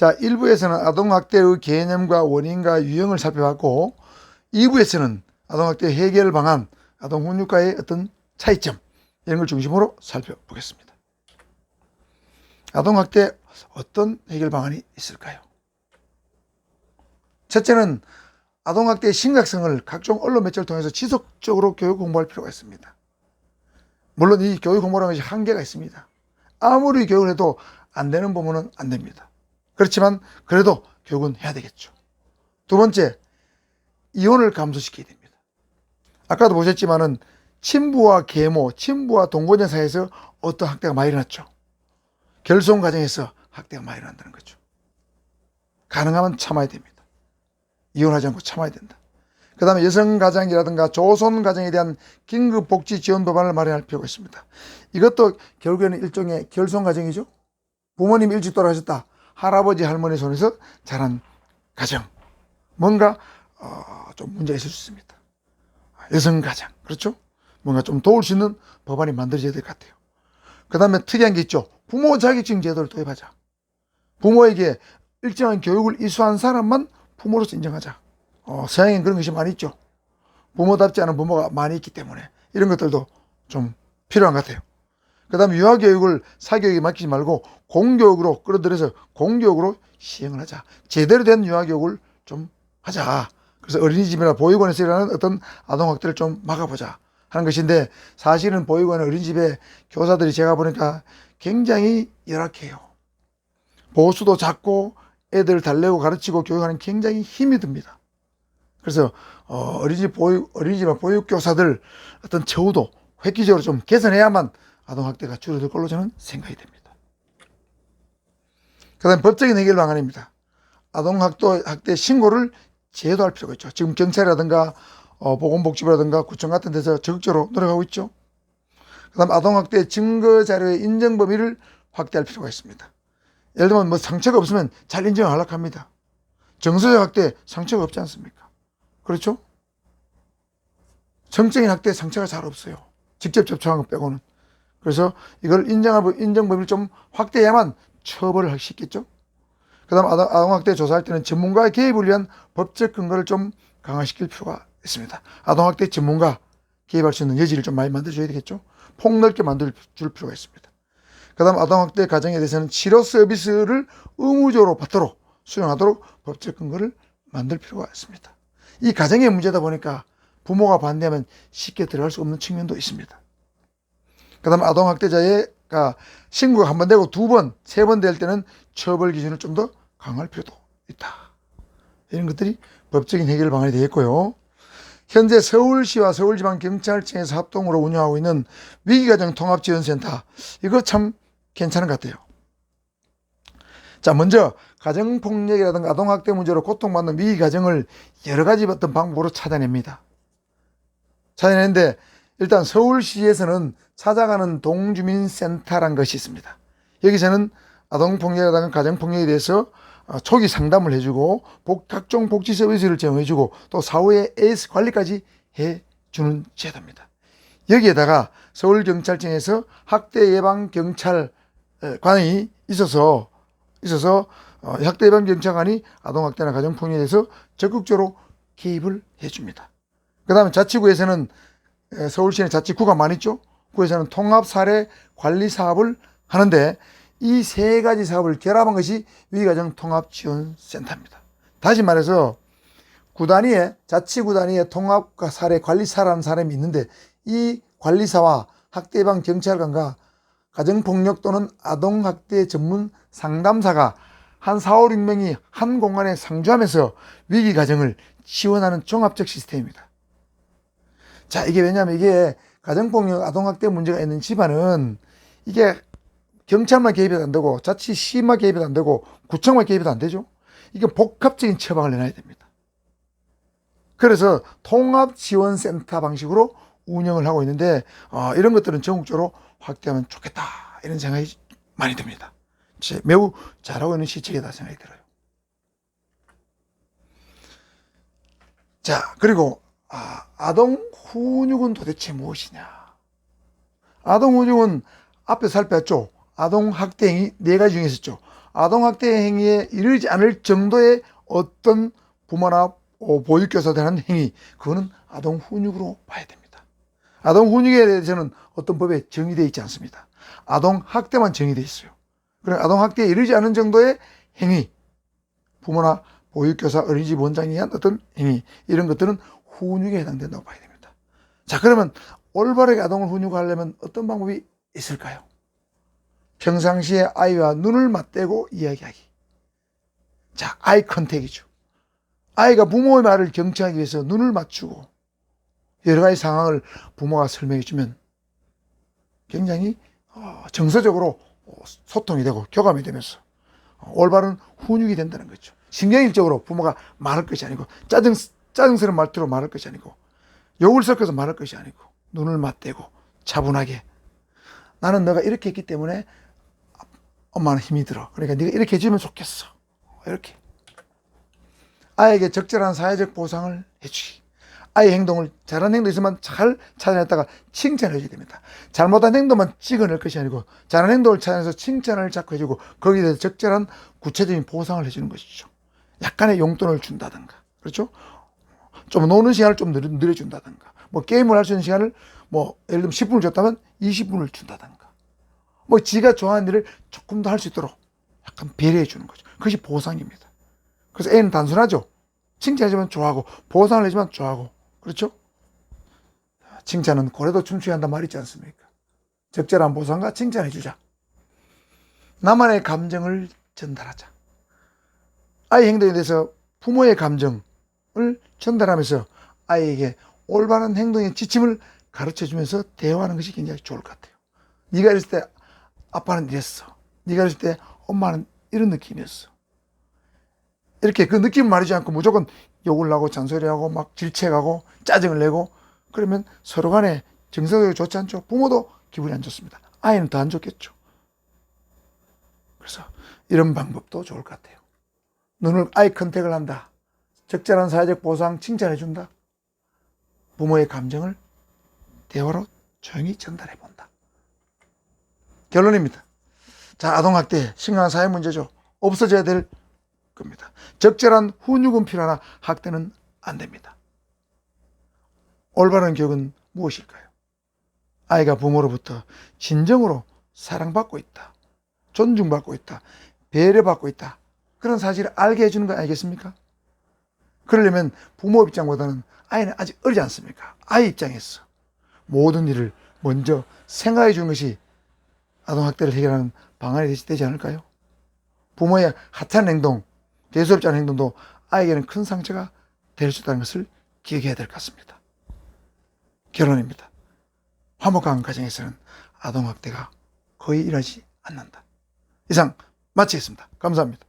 자, 1부에서는 아동학대의 개념과 원인과 유형을 살펴봤고 2부에서는 아동학대 해결 방안, 아동훈육과의 어떤 차이점 이런 걸 중심으로 살펴보겠습니다. 아동학대 어떤 해결 방안이 있을까요? 첫째는 아동학대의 심각성을 각종 언론 매체를 통해서 지속적으로 교육 공부할 필요가 있습니다. 물론 이 교육 공부라는 것이 한계가 있습니다. 아무리 교육을 해도 안 되는 부분은 안 됩니다. 그렇지만 그래도 교육은 해야 되겠죠. 두 번째, 이혼을 감소시켜야 됩니다. 아까도 보셨지만은 친부와 계모, 친부와 동거녀 사이에서 어떤 학대가 많이 일어났죠. 결손 과정에서 학대가 많이 일어난다는 거죠. 가능하면 참아야 됩니다. 이혼하지 않고 참아야 된다. 그 다음에 여성가장이라든가 조손가정에 대한 긴급복지 지원 법안을 마련할 필요가 있습니다. 이것도 결국에는 일종의 결손가정이죠. 부모님이 일찍 돌아가셨다. 할아버지 할머니 손에서 자란 가정. 뭔가 좀 문제가 있을 수 있습니다. 여성가장, 그렇죠? 뭔가 좀 도울 수 있는 법안이 만들어져야 될 것 같아요. 그 다음에 특이한 게 있죠. 부모 자격증 제도를 도입하자. 부모에게 일정한 교육을 이수한 사람만 부모로서 인정하자. 서양엔 그런 것이 많이 있죠. 부모답지 않은 부모가 많이 있기 때문에 이런 것들도 좀 필요한 것 같아요. 그 다음에 유아교육을 사교육에 맡기지 말고 공교육으로 끌어들여서 공교육으로 시행을 하자. 제대로 된 유아교육을 좀 하자. 그래서 어린이집이나 보육원에서 일어나는 어떤 아동학대를 좀 막아보자 하는 것인데, 사실은 보육원이나 어린이집에 교사들이 제가 보니까 굉장히 열악해요. 보수도 작고 애들을 달래고 가르치고 교육하는 굉장히 힘이 듭니다. 그래서 어린이집이나 보육교사들 어떤 처우도 획기적으로 좀 개선해야만 아동학대가 줄어들 걸로 저는 생각이 됩니다. 그 다음에 법적인 해결 방안입니다. 아동학대 신고를 제도할 필요가 있죠. 지금 경찰이라든가 보건복지부라든가 구청 같은 데서 적극적으로 노력하고 있죠. 그 다음 아동학대 증거자료의 인정 범위를 확대할 필요가 있습니다. 예를 들면 뭐 상처가 없으면 잘 인정을 하려고 합니다. 정서적 학대 상처가 없지 않습니까? 그렇죠? 정적인 학대 상처가 잘 없어요. 직접 접촉한 것 빼고는. 그래서 이걸 인정 범위를 좀 확대해야만 처벌을 할 수 있겠죠. 그 다음 아동학대 조사할 때는 전문가의 개입을 위한 법적 근거를 좀 강화시킬 필요가 있습니다. 아동학대 전문가 개입할 수 있는 여지를 좀 많이 만들어줘야 되겠죠. 폭넓게 만들어줄 필요가 있습니다. 그 다음 아동학대 가정에 대해서는 치료 서비스를 의무적으로 받도록 수용하도록 법적 근거를 만들 필요가 있습니다. 이 가정의 문제다 보니까 부모가 반대하면 쉽게 들어갈 수 없는 측면도 있습니다. 그 다음 아동학대자가 신고가 한 번 되고 두 번, 세 번 될 때는 처벌 기준을 좀 더 강화할 필요도 있다. 이런 것들이 법적인 해결 방안이 되겠고요. 현재 서울시와 서울지방경찰청에서 합동으로 운영하고 있는 위기가정 통합지원센터, 이거 참 괜찮은 것 같아요. 자, 먼저 가정폭력이라든가 아동학대 문제로 고통받는 위기가정을 여러 가지 어떤 방법으로 찾아냅니다. 찾아내는데 일단 서울시에서는 찾아가는 동주민센터란 것이 있습니다. 여기서는 아동폭력이라든가 가정폭력에 대해서 초기 상담을 해주고 각종 복지 서비스를 제공해주고 또 사후에 에이스 관리까지 해주는 제도입니다. 여기에다가 서울경찰청에서 학대 예방 경찰관이 있어서 학대 예방 경찰관이 아동학대나 가정폭력에 대해서 적극적으로 개입을 해줍니다. 그 다음에 자치구에서는 서울시내 자치구가 많이 있죠. 구에서는 통합사례 관리 사업을 하는데 이 세 가지 사업을 결합한 것이 위기가정 통합지원센터입니다. 다시 말해서 자치구 단위에 통합과 사례 관리사라는 사람이 있는데 이 관리사와 학대 예방 경찰관과 가정폭력 또는 아동학대 전문 상담사가 한 4, 5, 6명이 한 공간에 상주하면서 위기가정을 지원하는 종합적 시스템입니다. 자, 이게 왜냐하면 이게 가정폭력, 아동학대 문제가 있는 집안은 이게 경찰만 개입해도 안 되고 자치시만 개입해도 안 되고 구청만 개입해도 안 되죠. 이게 복합적인 처방을 내놔야 됩니다. 그래서 통합지원센터 방식으로 운영을 하고 있는데 이런 것들은 전국적으로 확대하면 좋겠다 이런 생각이 많이 듭니다. 매우 잘하고 있는 시책이다 생각이 들어요. 자, 그리고 아동훈육은 도대체 무엇이냐. 아동훈육은 앞에 살펴봤죠. 아동학대 행위 4가지 중에 있었죠. 아동학대 행위에 이르지 않을 정도의 어떤 부모나 보육교사에 대한 행위, 그거는 아동훈육으로 봐야 됩니다. 아동훈육에 대해서는 어떤 법에 정의되어 있지 않습니다. 아동학대만 정의되어 있어요. 그러니까 아동학대에 이르지 않은 정도의 행위, 부모나 보육교사, 어린이집 원장이 한 어떤 행위, 이런 것들은 훈육에 해당된다고 봐야 됩니다. 자, 그러면 올바르게 아동을 훈육하려면 어떤 방법이 있을까요? 평상시에 아이와 눈을 맞대고 이야기하기. 자, 아이 컨택이죠. 아이가 부모의 말을 경청하기 위해서 눈을 맞추고 여러 가지 상황을 부모가 설명해 주면 굉장히 정서적으로 소통이 되고 교감이 되면서 올바른 훈육이 된다는 거죠. 신경일적으로 부모가 말할 것이 아니고 짜증스러운 말투로 말할 것이 아니고 욕을 섞어서 말할 것이 아니고 눈을 맞대고 차분하게, 나는 너가 이렇게 했기 때문에 엄마는 힘이 들어. 그러니까 네가 이렇게 해주면 좋겠어. 이렇게. 아이에게 적절한 사회적 보상을 해주기. 아이의 행동을, 잘한 행동이 있으면 잘 찾아냈다가 칭찬을 해줘야 됩니다. 잘못한 행동만 찍어낼 것이 아니고 잘한 행동을 찾아내서 칭찬을 자꾸 해주고 거기에 대해서 적절한 구체적인 보상을 해주는 것이죠. 약간의 용돈을 준다든가, 그렇죠? 좀 노는 시간을 좀 늘려준다든가, 뭐 게임을 할 수 있는 시간을 예를 들면 10분을 줬다면 20분을 준다든가, 지가 좋아하는 일을 조금 더 할 수 있도록 약간 배려해 주는 거죠. 그것이 보상입니다. 그래서 애는 단순하죠. 칭찬해주면 좋아하고 보상을 해주면 좋아하고, 그렇죠? 칭찬은 고래도 춤추게 한단 말이 있지 않습니까? 적절한 보상과 칭찬해주자. 나만의 감정을 전달하자. 아이 행동에 대해서 부모의 감정을 전달하면서 아이에게 올바른 행동의 지침을 가르쳐주면서 대화하는 것이 굉장히 좋을 것 같아요. 네가 이랬을 때 아빠는 이랬어. 네가 이랬을 때 엄마는 이런 느낌이었어. 이렇게 그 느낌을 말하지 않고 무조건 욕을 하고 잔소리하고 막 질책하고 짜증을 내고 그러면 서로 간에 정서적으로 좋지 않죠. 부모도 기분이 안 좋습니다. 아이는 더 안 좋겠죠. 그래서 이런 방법도 좋을 것 같아요. 눈을 아이 컨택을 한다. 적절한 사회적 보상, 칭찬해 준다. 부모의 감정을 대화로 조용히 전달해 본다. 결론입니다. 자, 아동학대 심각한 사회 문제죠. 없어져야 될 겁니다. 적절한 훈육은 필요하나 학대는 안 됩니다. 올바른 교육은 무엇일까요? 아이가 부모로부터 진정으로 사랑받고 있다, 존중받고 있다, 배려받고 있다, 그런 사실을 알게 해주는 거 아니겠습니까? 그러려면 부모 입장보다는 아이는 아직 어리지 않습니까? 아이 입장에서 모든 일을 먼저 생각해 주는 것이 아동학대를 해결하는 방안이 되지 않을까요? 부모의 하찮은 행동, 대수롭지 않은 행동도 아이에게는 큰 상처가 될 수 있다는 것을 기억해야 될 것 같습니다. 결론입니다. 화목한 가정에서는 아동학대가 거의 일어나지 않는다. 이상 마치겠습니다. 감사합니다.